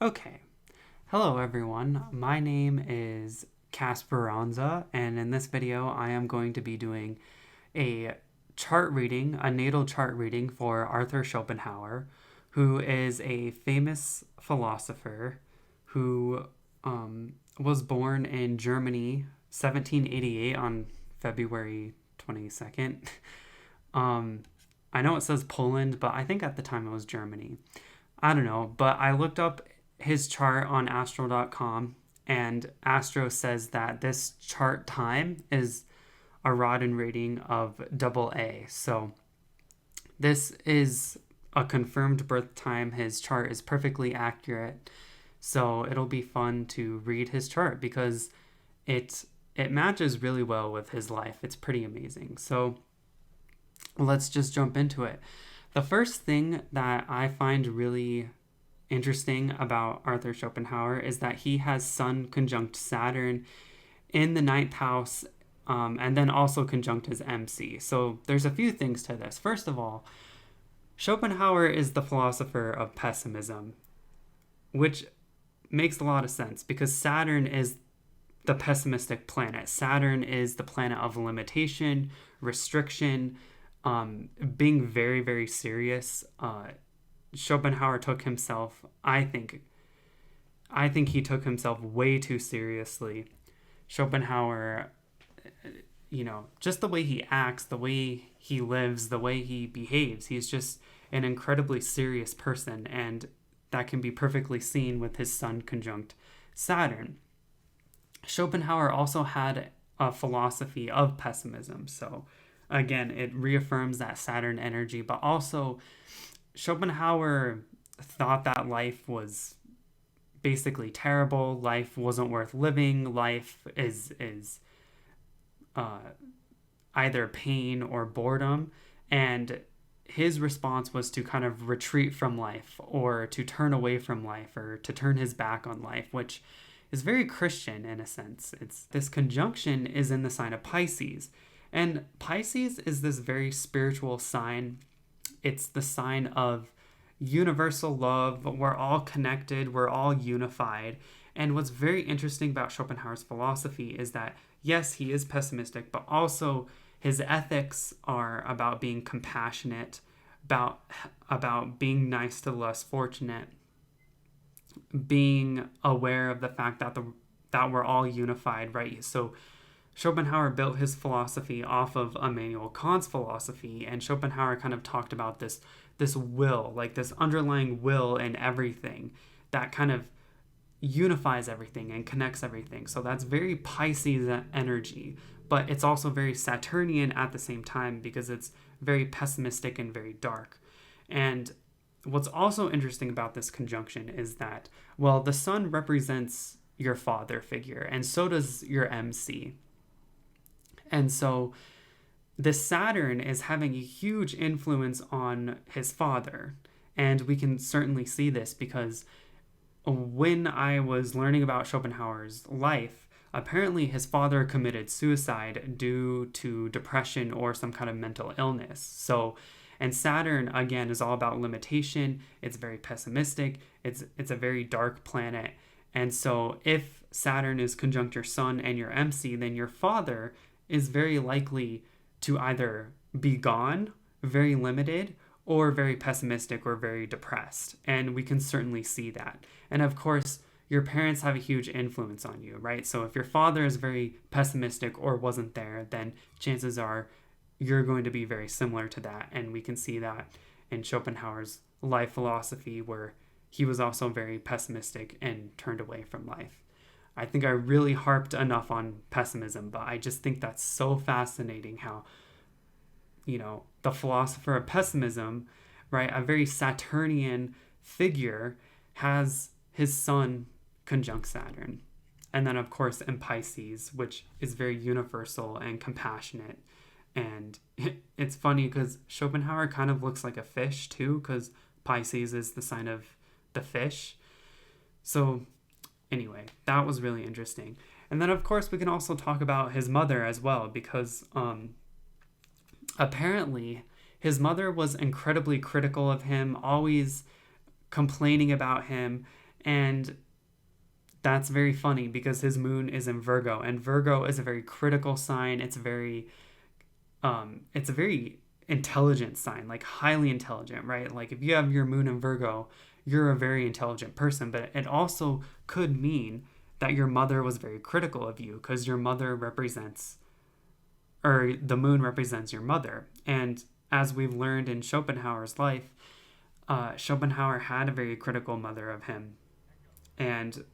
Okay. Hello, everyone. My name is Casperanza, and in this video, I am going to be doing a chart reading, a natal chart reading for Arthur Schopenhauer, who is a famous philosopher who was born in Germany, 1788 on February 22nd. I know it says Poland, but I think at the time it was Germany. I don't know, but I looked up his chart on astro.com, and Astro says that this chart time is a Rodden rating of double A. So this is a confirmed birth time. His chart is perfectly accurate. So it'll be fun to read his chart because it matches really well with his life. It's pretty amazing. So let's just jump into it. The first thing that I find really interesting about Arthur Schopenhauer is that he has Sun conjunct Saturn in the ninth house, and then also conjunct his MC. So there's a few things to this. First of all, Schopenhauer is the philosopher of pessimism, which makes a lot of sense because Saturn is the pessimistic planet. Saturn is the planet of limitation, restriction, being very, very serious. Schopenhauer took himself, I think he took himself way too seriously. Schopenhauer, just the way he acts, the way he lives, the way he behaves, he's just an incredibly serious person, and that can be perfectly seen with his Sun conjunct Saturn. Schopenhauer also had a philosophy of pessimism, so again, it reaffirms that Saturn energy, but also Schopenhauer thought that life was basically terrible. Life wasn't worth living. Life is either pain or boredom. And his response was to kind of retreat from life or to turn away from life or to turn his back on life, which is very Christian in a sense. This conjunction is in the sign of Pisces. And Pisces is this very spiritual sign. It's the sign of universal love. We're all connected. We're all unified. And what's very interesting about Schopenhauer's philosophy is that, yes, he is pessimistic, but also his ethics are about being compassionate, about being nice to the less fortunate, being aware of the fact that we're all unified, right? So Schopenhauer built his philosophy off of Immanuel Kant's philosophy, and Schopenhauer kind of talked about this will, like this underlying will in everything that kind of unifies everything and connects everything. So that's very Pisces energy, but it's also very Saturnian at the same time because it's very pessimistic and very dark. And what's also interesting about this conjunction is that, well, the Sun represents your father figure, and so does your MC. And so this Saturn is having a huge influence on his father. And we can certainly see this because when I was learning about Schopenhauer's life, apparently his father committed suicide due to depression or some kind of mental illness. So, and Saturn, again, is all about limitation. It's very pessimistic. It's a very dark planet. And so if Saturn is conjunct your Sun and your MC, then your father is very likely to either be gone, very limited, or very pessimistic or very depressed. And we can certainly see that. And of course, your parents have a huge influence on you, right? So if your father is very pessimistic or wasn't there, then chances are you're going to be very similar to that. And we can see that in Schopenhauer's life philosophy, where he was also very pessimistic and turned away from life. I think I really harped enough on pessimism, but I just think that's so fascinating how, the philosopher of pessimism, right, a very Saturnian figure, has his Sun conjunct Saturn. And then, of course, in Pisces, which is very universal and compassionate. And it's funny because Schopenhauer kind of looks like a fish, too, because Pisces is the sign of the fish. So anyway, that was really interesting. And then, of course, we can also talk about his mother as well, because apparently his mother was incredibly critical of him, always complaining about him, And that's very funny because his moon is in Virgo, and Virgo is a very critical sign. It's a very intelligent sign, like highly intelligent, right? Like if you have your moon in Virgo, you're a very intelligent person, but it also could mean that your mother was very critical of you because your mother represents, or the moon represents your mother. And as we've learned in Schopenhauer's life, Schopenhauer had a very critical mother of him and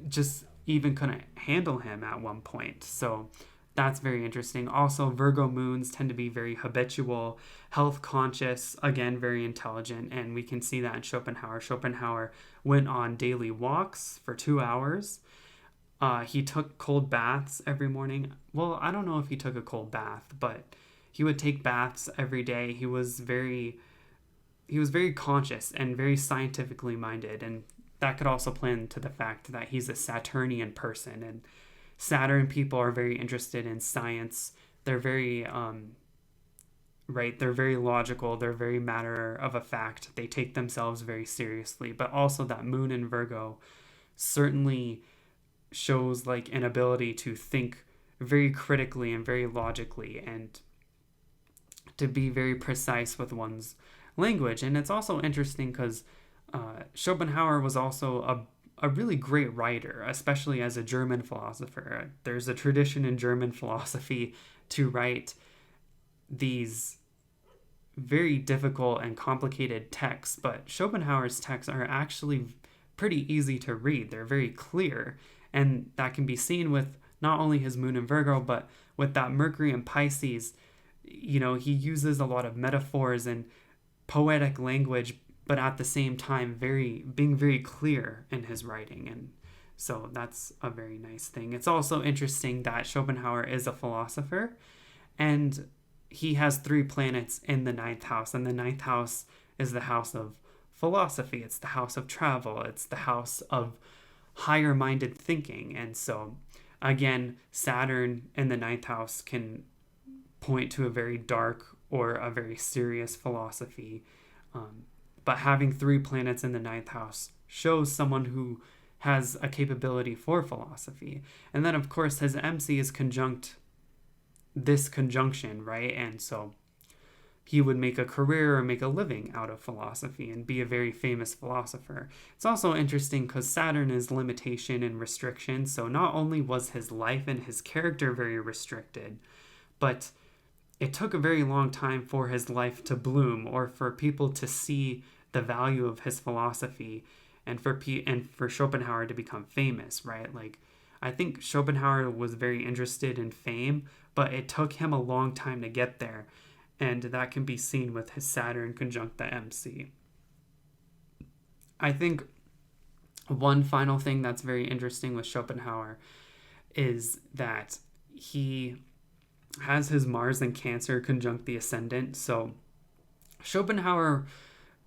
just even couldn't handle him at one point. So that's very interesting. Also, Virgo moons tend to be very habitual, health conscious, again, very intelligent. And we can see that in Schopenhauer. Schopenhauer went on daily walks for 2 hours. He took cold baths every morning. Well, I don't know if he took a cold bath, but he would take baths every day. He was very conscious and very scientifically minded, and that could also play into the fact that he's a Saturnian person, and Saturn people are very interested in science. They're very right. They're very logical. They're very matter of a fact. They take themselves very seriously. But also that moon in Virgo certainly shows like an ability to think very critically and very logically, and to be very precise with one's language. And it's also interesting because Schopenhauer was also a really great writer, especially as a German philosopher. There's a tradition in German philosophy to write these very difficult and complicated texts, but Schopenhauer's texts are actually pretty easy to read. They're very clear, and that can be seen with not only his moon in Virgo, but with that Mercury in Pisces. He uses a lot of metaphors and poetic language, but at the same time being very clear in his writing. And so that's a very nice thing. It's also interesting that Schopenhauer is a philosopher, and he has 3 planets in the ninth house, and the ninth house is the house of philosophy. It's the house of travel. It's the house of higher minded thinking. And so again, Saturn in the ninth house can point to a very dark or a very serious philosophy. But having 3 planets in the ninth house shows someone who has a capability for philosophy. And then, of course, his MC is conjunct this conjunction, right? And so he would make a career or make a living out of philosophy and be a very famous philosopher. It's also interesting because Saturn is limitation and restriction. So not only was his life and his character very restricted, but it took a very long time for his life to bloom, or for people to see the value of his philosophy, and for Schopenhauer to become famous, right? Like, I think Schopenhauer was very interested in fame, but it took him a long time to get there, and that can be seen with his Saturn conjunct the MC. I think one final thing that's very interesting with Schopenhauer is that he has his Mars in Cancer conjunct the ascendant. So Schopenhauer,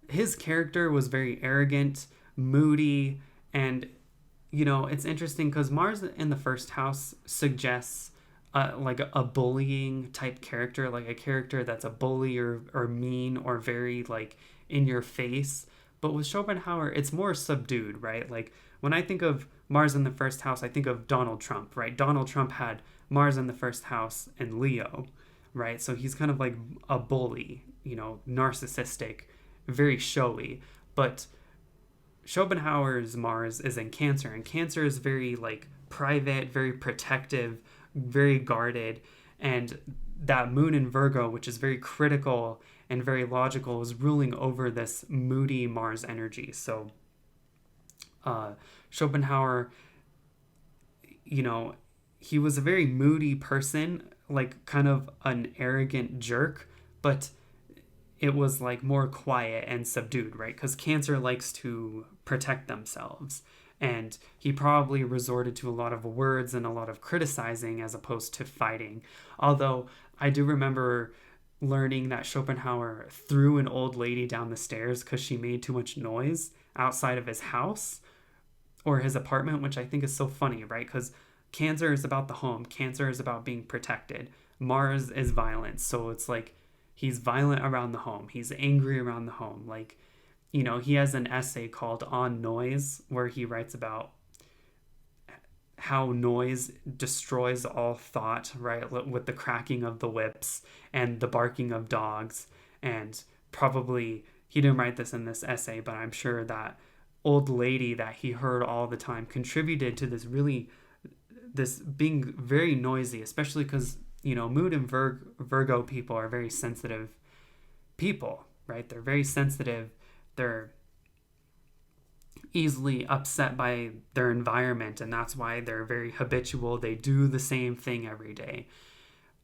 his character was very arrogant, moody, and it's interesting because Mars in the first house suggests like a bullying type character, like a character that's a bully or mean or very like in your face. But with Schopenhauer, it's more subdued, right? Like when I think of Mars in the first house, I think of Donald Trump, right? Donald Trump had Mars in the first house in Leo, right? So he's kind of like a bully, narcissistic, very showy. But Schopenhauer's Mars is in Cancer, and Cancer is very like private, very protective, very guarded. And that moon in Virgo, which is very critical and very logical, is ruling over this moody Mars energy. So Schopenhauer, he was a very moody person, like kind of an arrogant jerk, but it was like more quiet and subdued, right? Because Cancer likes to protect themselves. And he probably resorted to a lot of words and a lot of criticizing as opposed to fighting. Although I do remember learning that Schopenhauer threw an old lady down the stairs because she made too much noise outside of his house or his apartment, which I think is so funny, right? Because Cancer is about the home. Cancer is about being protected. Mars is violence. So it's like he's violent around the home. He's angry around the home. Like he has an essay called On Noise where he writes about how noise destroys all thought, right? With the cracking of the whips and the barking of dogs. And probably, he didn't write this in this essay, but I'm sure that old lady that he heard all the time contributed to this being very noisy, especially because, Moon and Virgo people are very sensitive people, right? They're very sensitive. They're easily upset by their environment, and that's why they're very habitual. They do the same thing every day.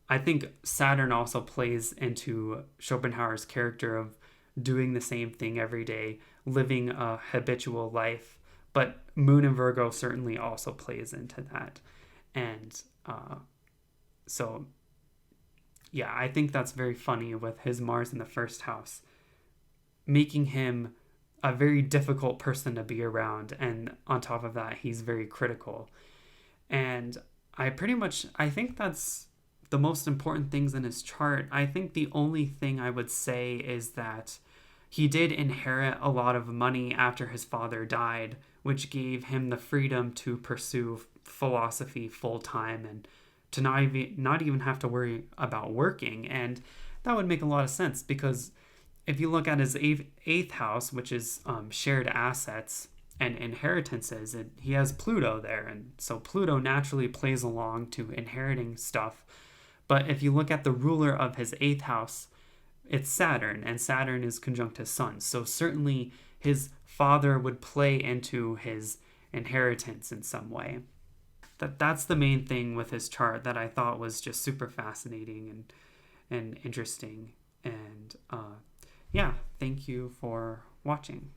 I think Saturn also plays into Schopenhauer's character of doing the same thing every day, living a habitual life. But Moon and Virgo certainly also plays into that. And so, yeah, I think that's very funny with his Mars in the first house, making him a very difficult person to be around. And on top of that, he's very critical. And I think that's the most important things in his chart. I think the only thing I would say is that he did inherit a lot of money after his father died, which gave him the freedom to pursue philosophy full time and to not even have to worry about working. And that would make a lot of sense because if you look at his eighth house, which is shared assets and inheritances, he has Pluto there. And so Pluto naturally plays along to inheriting stuff. But if you look at the ruler of his eighth house, it's Saturn, and Saturn is conjunct his sun. So certainly his father would play into his inheritance in some way. That's the main thing with his chart that I thought was just super fascinating and interesting. And yeah, thank you for watching.